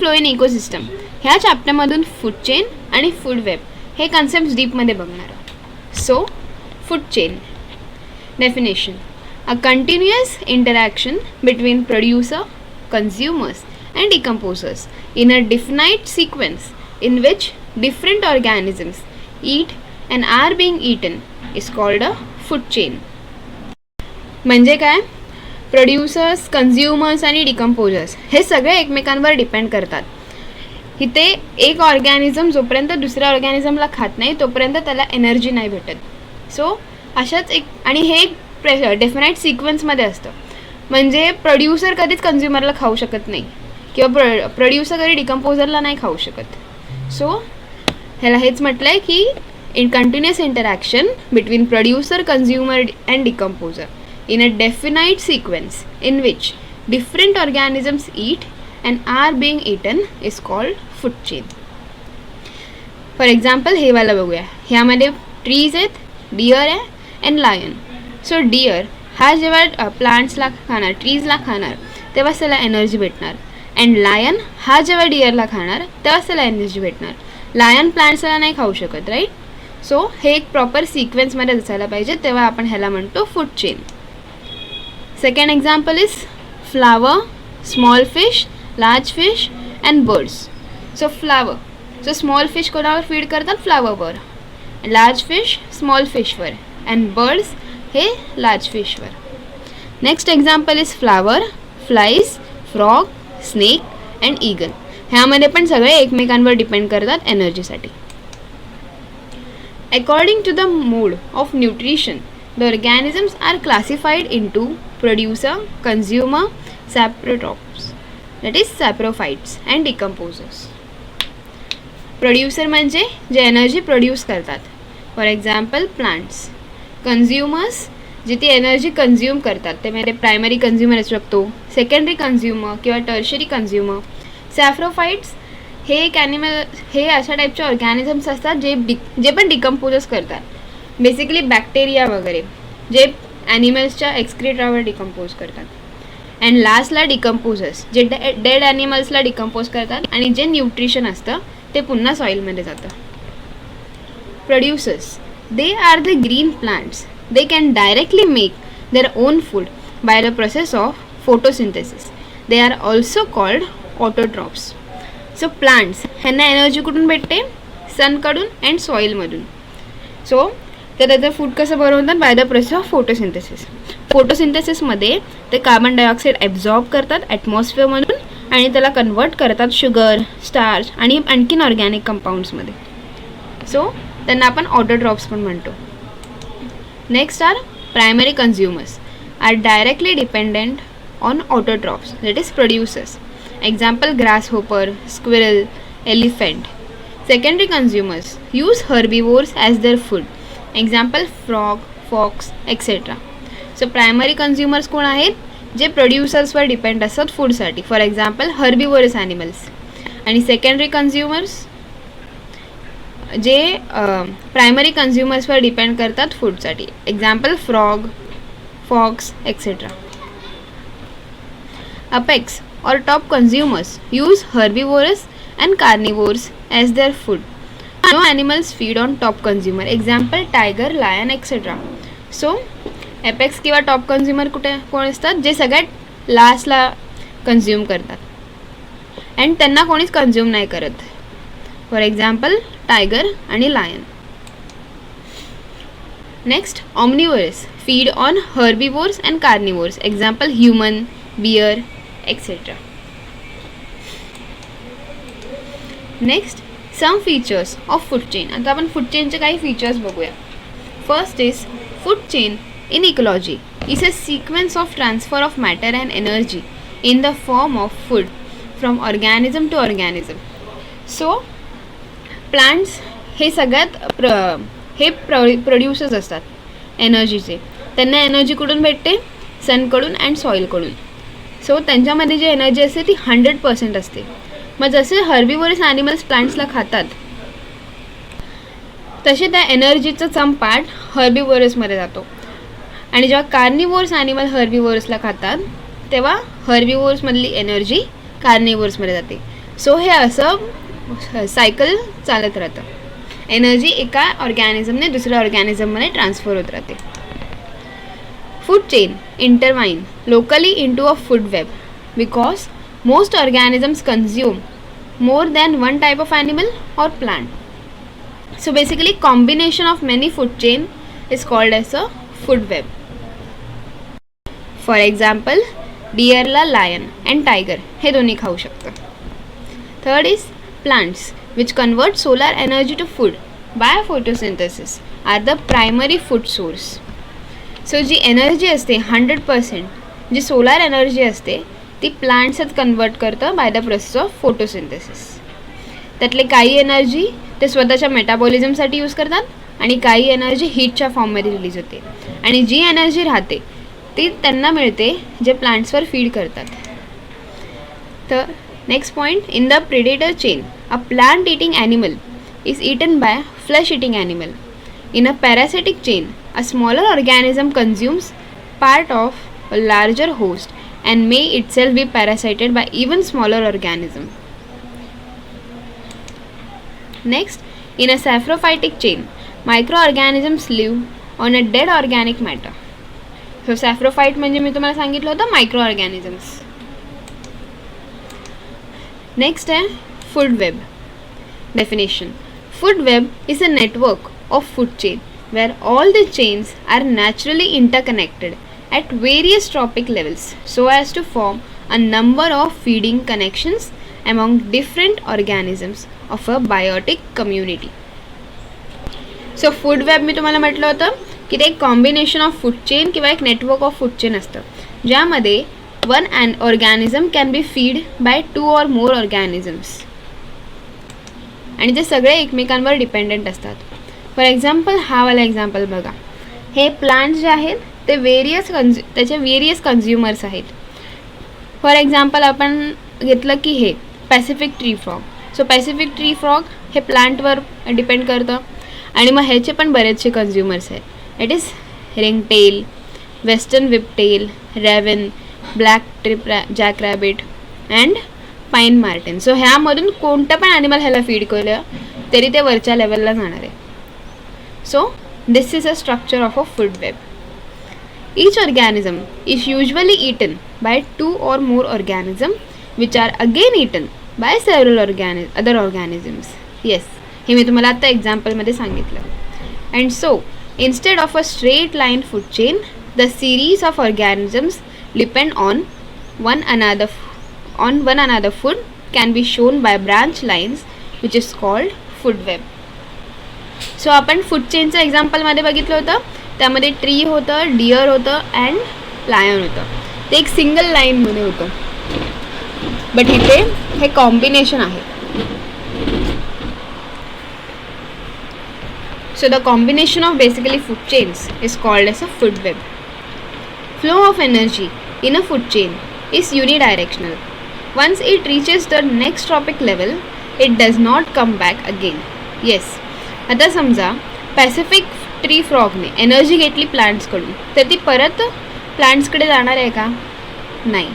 Flow in ecosystem ह्या चॅप्टरमधून food chain आणि food web हे कन्सेप्ट डीपमध्ये बघणार आहोत. So food chain definition: a continuous interaction between producer, consumers and decomposers in a definite sequence in which different organisms eat and are being eaten is called a food chain. म्हणजे काय? Producers, consumers आणि decomposers हे सगळे एकमेकांवर depend करतात. इथे एक organism जोपर्यंत दुसऱ्या ऑर्गॅनिझमला खात नाही तोपर्यंत त्याला एनर्जी नाही भेटत. सो अशाच एक, आणि हे एक डेफिनाईट सिक्वेन्समध्ये असतं. म्हणजे प्रोड्युसर कधीच कन्झ्युमरला खाऊ शकत नाही किंवा प्रोड्युसर कधी डिकम्पोजरला नाही खाऊ शकत. सो ह्याला हेच म्हटलं आहे की in continuous interaction between producer, consumer and decomposer in a definite sequence in which different organisms eat and are being eaten is called food chain. For example हे वाला बघूया. ह्यामध्ये ट्रीज आहेत, डिअर आहे अँड लायन. सो डिअर हा जेव्हा प्लांट्सला खाणार, ट्रीजला खाणार तेव्हाच त्याला एनर्जी भेटणार. अँड लायन हा जेव्हा डिअरला खाणार तेव्हाच त्याला एनर्जी भेटणार. लायन प्लांट्सला नाही खाऊ शकत, राईट? सो हे एक प्रॉपर सिक्वेन्समध्ये असायला पाहिजे, तेव्हा आपण ह्याला म्हणतो food chain. Second example is flower, small fish, large fish and birds. So flower, so small fish कोणावर फीड करतात? फ्लावरवर. Large fish small fish and birds हे लार्ज फिशवर. Next example is flower, flies, frog, snake and eagle. ह्यामध्ये पण सगळे एकमेकांवर depend करतात एनर्जीसाठी. According to the mode of nutrition the organisms are classified into producer, consumer, saprotrophs that is saprophytes and decomposers. Producer म्हणजे जे energy produce करतात, for example plants. Consumers जे ती एनर्जी कन्झ्युम करतात, ते म्हणजे प्रायमरी कन्झ्युमर असू शकतो, सेकंडरी कन्झ्युमर किंवा टर्शरी कन्झ्युमर. सॅफ्रोफाइट्स हे एक ॲनिमल, हे अशा टाईपचे ऑर्गॅनिझम्स असतात जे पण डिकम्पोजर्स करतात. बेसिकली बॅक्टेरिया वगैरे जे ॲनिमल्सच्या एक्सक्रिटावर डिकम्पोज करतात. अँड लास्टला डिकम्पोजर्स जे डेड ॲनिमल्सला डिकम्पोज करतात आणि जे न्यूट्रिशन असतं ते पुन्हा सॉईलमध्ये जातं. Producers, they are the green plants. They can directly make their own food by the process of photosynthesis. They are also called autotrophs. So plants ह्यांना एनर्जी कुठून भेटते? सनकडून अँड सॉईलमधून. सो तर त्याचं फूड कसं बनवतात? By the process of photosynthesis. फोटोसिंथेसिसमध्ये ते carbon dioxide absorb करतात ॲटमॉस्फिअरमधून आणि त्याला कन्वर्ट करतात शुगर, स्टार्च आणि आणखीन ऑर्गॅनिक कंपाऊंड्समध्ये. सो त्यांना आपण ऑटोट्रॉप्स पण म्हणतो. Next are primary consumers are directly dependent on autotrophs that is producers. Example grasshopper, squirrel, elephant. Secondary consumers use herbivores as their food. Example frog, fox etcetera. So primary consumers कोण आहेत? जे प्रोड्युसर्सवर depend असतात फूडसाठी, for example herbivorous animals. आणि secondary consumers जे प्रायमरी कन्झ्युमर्सवर डिपेंड करतात फूडसाठी. Example frog, fox etcetera. Apex or top consumers use herbivores and carnivores as their food. No animals feed on top consumer. Example tiger, lion etc. So apex किंवा top consumer कोण असतात? जे सगळ्यात लास्टला कन्झ्युम करतात and त्यांना कोणीच consume नाही करत. फॉर एक्झाम्पल टायगर आणि lion. Next omnivorous feed on herbivores and carnivores. Example human, bear etcetera. Next some features of food chain. आता आपण फूड चेनचे काही फीचर्स बघूया. First is food chain in ecology is a sequence of transfer of matter and energy in the form of food from organism to organism. So plants हे सगळ्यात हे producers असतात एनर्जीचे. त्यांना एनर्जी कुठून भेटते? सनकडून अँड सॉईलकडून. सो त्यांच्यामध्ये जी energy असते ती 100% असते. मग जसे हर्बिवोरस ॲनिमल्स प्लांट्सला खातात तसे त्या एनर्जीचा सम पार्ट हर्बिवोरसमध्ये जातो आणि जेव्हा कार्निवोर्स ॲनिमल हर्बिवोरसला खातात तेव्हा हर्बिवोरसमधली एनर्जी कार्निवोर्समध्ये जाते. सो हे असं सायकल चालत राहतं. एनर्जी एका ऑर्गॅनिझमने दुसऱ्या ऑर्गॅनिझममध्ये ट्रान्सफर होत राहते. Food chain intertwine locally into a food web because most organisms consume more than one type of animal or plant. So basically combination of many food chain is called as a food web. For example, deerला lion and tiger हे दोन्ही खाऊ शकतं. Third is plants which convert solar energy to food by photosynthesis are the primary food source. So जी energy असते 100%, जी solar energy असते ती प्लांट्सच कन्वर्ट करतं by the process of photosynthesis. त्यातले काही एनर्जी ते स्वतःच्या मेटाबॉलिझमसाठी यूज करतात आणि काही एनर्जी हीटच्या फॉर्ममध्ये रिलीज होते. आणि जी एनर्जी राहते ती त्यांना मिळते जे प्लांट्सवर फीड करतात. तर next point, in the predator chain a plant eating animal is eaten by flesh eating animal. In a parasitic chain, a smaller organism consumes part of a larger host and may itself be parasited by even smaller organism. Next, in a saprophytic chain, microorganisms live on a dead organic matter. So saprophyte म्हणजे मी तुम्हाला सांगितलं होतं microorganisms. Next आहे food web. Definition: food web is a network of food chain where all the chains are naturally interconnected at various trophic levels so as to form a number of feeding connections among different organisms of a biotic community. So food web मी तुम्हाला म्हटलं होतं की ते एक combination of food chain किंवा एक network of food chain असतं ज्यामध्ये one organism can be feed by 2 or more organisms आणि ते सगळे एकमेकांवर डिपेंडेंट असतात. फॉर एक्झाम्पल हा वाला एक्झाम्पल बघा, हे प्लांट्स जे आहेत ते त्याचे वेरियस कन्झ्युमर्स आहेत. फॉर एक्झाम्पल आपण घेतलं की हे Pacific tree frog. So Pacific tree frog हे प्लांटवर डिपेंड करतं आणि मग ह्याचे पण बरेचसे कन्झ्युमर्स आहेत. It is ringtail, western whiptail, raven, black trip jack rabbit and pine marten. So ह्यामधून कोणतं पण ॲनिमल ह्याला फीड केलं तरी ते वरच्या लेवलला जाणार आहे. So this is a structure of a food web. Each organism is usually eaten by 2 or more organisms which are again eaten by several other organisms. Yes, हे मी तुम्हाला आता एक्झाम्पलमध्ये सांगितलं. And so instead of a straight line food chain, the series of organisms depend on one another food can be shown by branch lines which is called food web. So आपण food चेनचं एक्झाम्पलमध्ये बघितलं होतं, त्यामध्ये tree होतं, dear होतं and lion होतं. ते एक single लाईनमध्ये होतं, बट इथे हे कॉम्बिनेशन आहे. So the combination of basically food chains is called as a food web. Flow of energy in a food chain is unidirectional. Once it reaches the next trophic level it does not come back again. Yes, आता समजा Pacific tree फ्रॉगने energy घेतली प्लांट्सकडून तर ती परत प्लांट्सकडे जाणार आहे का? नाही.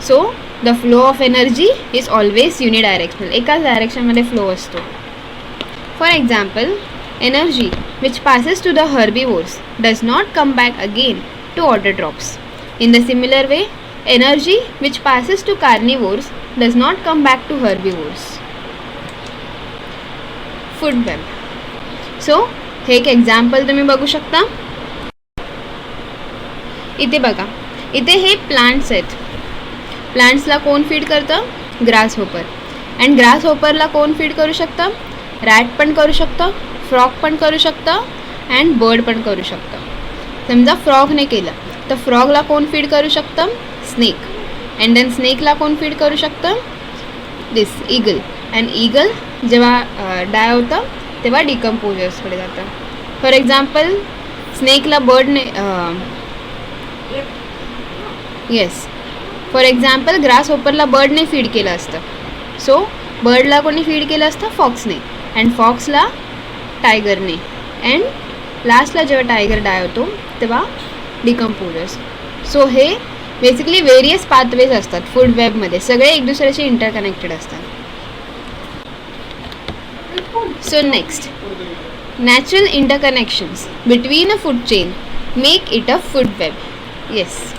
So the flow of energy is always unidirectional, एकाच डायरेक्शनमध्ये फ्लो असतो. For example, energy which passes to the herbivores does not come back again to autotrophs. In the similar way, energy which passes to carnivores does not come back to herbivores. Food web. So हे एक example तुम्ही बघू शकता. इथे बघा, इथे हे plants आहेत. प्लांट्सला कोण फीड करतं? Grass hopper. अँड ग्रास होपरला कोण फीड करू शकतं? रॅट पण करू शकतं, फ्रॉग पण करू शकतं अँड बर्ड पण करू शकतं. समजा फ्रॉगने केलं तर फ्रॉगला कोण फीड करू शकतं? स्नेक. अँड देन स्नेकला कोण फीड करू शकतं? दिस ईगल. अँड ईगल जेव्हा डाय होतं तेव्हा डिकम्पोजर्सकडे जातं. फॉर एक्झाम्पल, स्नेकला बर्डने फॉर एक्झाम्पल ग्रास होपरला बर्डने फीड केलं असतं. सो बर्डला कोणी फीड केलं असतं? फॉक्सने. अँड फॉक्सला टायगरने. अँड लास्टला जेव्हा टायगर डाय होतो तेव्हा डिकम्पोजर्स. सो हे बेसिकली वेरियस पाथवेज असतात फूड वेबमध्ये, सगळे एक दुसऱ्याशी इंटरकनेक्टेड असतात. So next, natural interconnections between a food chain make it a food web. Yes.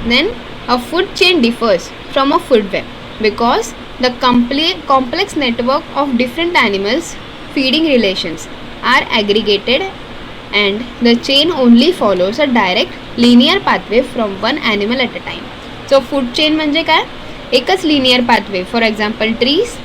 Then a food chain differs from a food web because the complex network of different animals feeding relations are aggregated and the chain only follows a direct linear pathway from one animal at a time. So food chain म्हणजे काय? एकच linear pathway. For example, trees,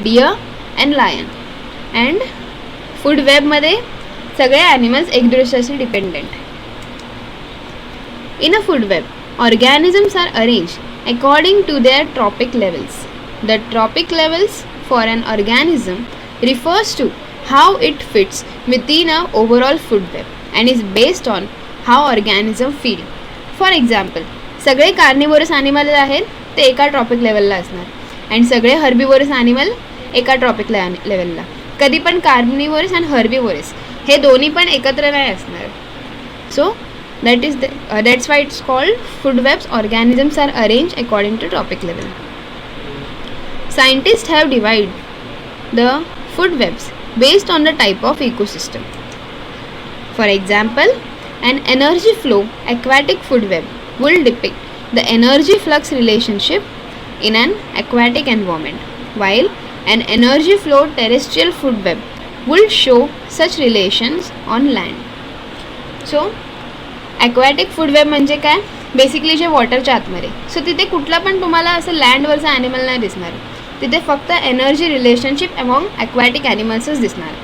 deer and lion. And food web मध्ये सगळे animals एक दुसऱ्याशी dependent. In a food web, organisms are arranged according to their trophic levels. The trophic levels for an organism refers to how it fits within a overall food web and is based on how organism feed. For example, सगळे carnivorous animal आहेत ते एका tropic लेवलला असणार and सगळे herbivores animal एका tropic लेवलला. कधी पण कार्निवोरस अँड हर्बिवोरस हे दोन्ही पण एकत्र नाही असणार. So that's why it's called food webs. Organisms are arranged according to trophic level. Scientists have divided the food webs based on the type of ecosystem. For example, an energy flow aquatic food web will depict the energy flux relationship in an aquatic environment, while an energy flow terrestrial food web will show such relations on land. So aquatic food web म्हणजे काय? Basically जे वॉटरच्या आतमध्ये. So तिथे कुठला पण तुम्हाला असं लँडवरचा animal नाही दिसणार. तिथे फक्त एनर्जी रिलेशनशिप अमॉंग ॲक्वॅटिक ॲनिमल्सच दिसणार.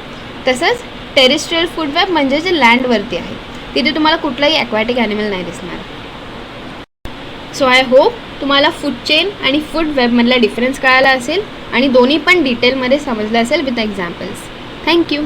तसंच टेरेस्ट्रियल फूड वेब म्हणजे जे लँडवरती आहे तिथे तुम्हाला कुठलाही ॲक्वॅटिक ॲनिमल नाही दिसणार. सो आय होप तुम्हाला फूड चेन आणि फूड वेबमधला डिफरन्स कळाला असेल आणि दोन्ही पण डिटेलमध्ये समजलं असेल विथ एक्झाम्पल्स. थँक्यू.